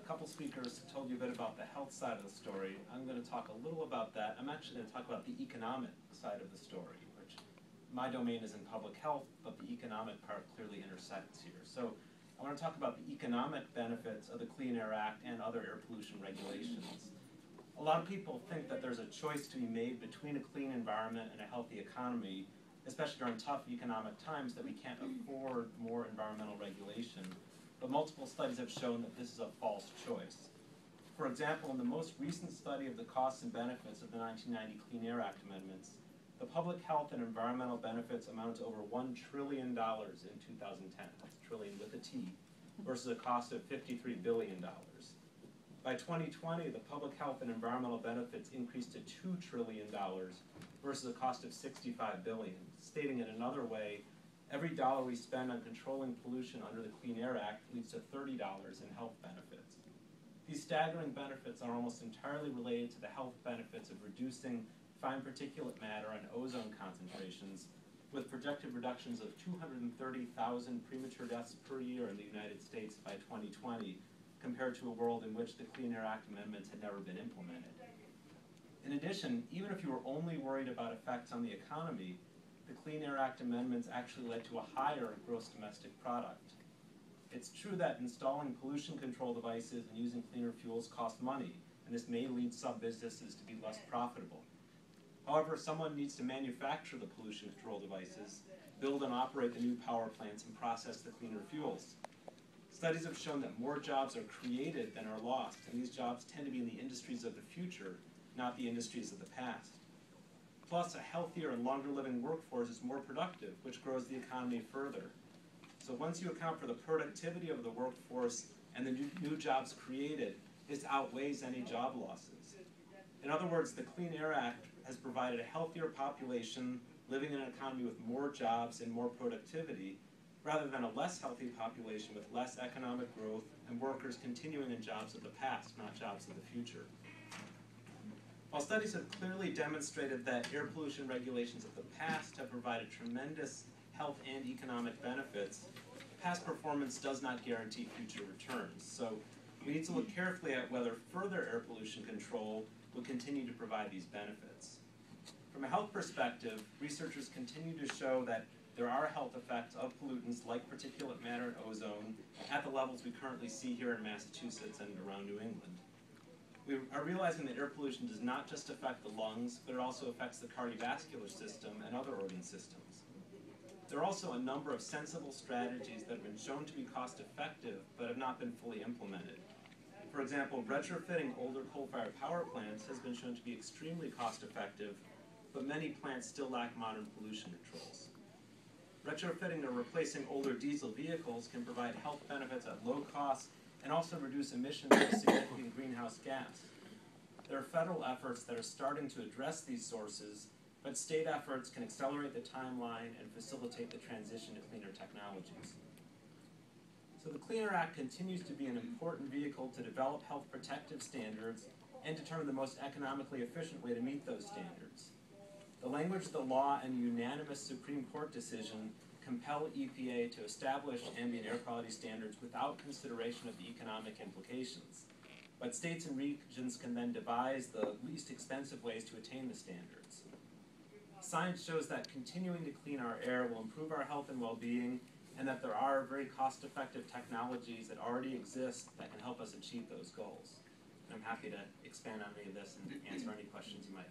couple speakers told you a bit about the health side of the story. I'm going to talk a little about that. I'm actually going to talk about the economic side of the story, which my domain is in public health, but the economic part clearly intersects here. So I want to talk about the economic benefits of the Clean Air Act and other air pollution regulations. A lot of people think that there's a choice to be made between a clean environment and a healthy economy, especially during tough economic times, that we can't afford more environmental regulation. But multiple studies have shown that this is a false choice. For example, in the most recent study of the costs and benefits of the 1990 Clean Air Act amendments, the public health and environmental benefits amount to over $1 trillion in 2010. That's trillion with a T, versus a cost of $53 billion. By 2020, the public health and environmental benefits increased to $2 trillion versus a cost of $65 billion. Stating it another way, every dollar we spend on controlling pollution under the Clean Air Act leads to $30 in health benefits. These staggering benefits are almost entirely related to the health benefits of reducing fine particulate matter and ozone concentrations, with projected reductions of 230,000 premature deaths per year in the United States by 2020, compared to a world in which the Clean Air Act amendments had never been implemented. In addition, even if you were only worried about effects on the economy, the Clean Air Act amendments actually led to a higher gross domestic product. It's true that installing pollution control devices and using cleaner fuels cost money, and this may lead some businesses to be less profitable. However, someone needs to manufacture the pollution control devices, build and operate the new power plants, and process the cleaner fuels. Studies have shown that more jobs are created than are lost, and these jobs tend to be in the industries of the future, not the industries of the past. Plus, a healthier and longer living workforce is more productive, which grows the economy further. So once you account for the productivity of the workforce and the new jobs created, this outweighs any job losses. In other words, the Clean Air Act has provided a healthier population living in an economy with more jobs and more productivity, rather than a less healthy population with less economic growth and workers continuing in jobs of the past, not jobs of the future. While studies have clearly demonstrated that air pollution regulations of the past have provided tremendous health and economic benefits, past performance does not guarantee future returns. So we need to look carefully at whether further air pollution control will continue to provide these benefits. From a health perspective, researchers continue to show that there are health effects of pollutants like particulate matter and ozone at the levels we currently see here in Massachusetts and around New England. We are realizing that air pollution does not just affect the lungs, but it also affects the cardiovascular system and other organ systems. There are also a number of sensible strategies that have been shown to be cost-effective, but have not been fully implemented. For example, retrofitting older coal-fired power plants has been shown to be extremely cost-effective, but many plants still lack modern pollution controls. Retrofitting or replacing older diesel vehicles can provide health benefits at low cost and also reduce emissions of significant greenhouse gas. There are federal efforts that are starting to address these sources, but state efforts can accelerate the timeline and facilitate the transition to cleaner technologies. So the Clean Air Act continues to be an important vehicle to develop health protective standards and determine the most economically efficient way to meet those standards. The language of the law and unanimous Supreme Court decision compel EPA to establish ambient air quality standards without consideration of the economic implications. But states and regions can then devise the least expensive ways to attain the standards. Science shows that continuing to clean our air will improve our health and well-being, and that there are very cost-effective technologies that already exist that can help us achieve those goals. And I'm happy to expand on any of this and answer any questions you might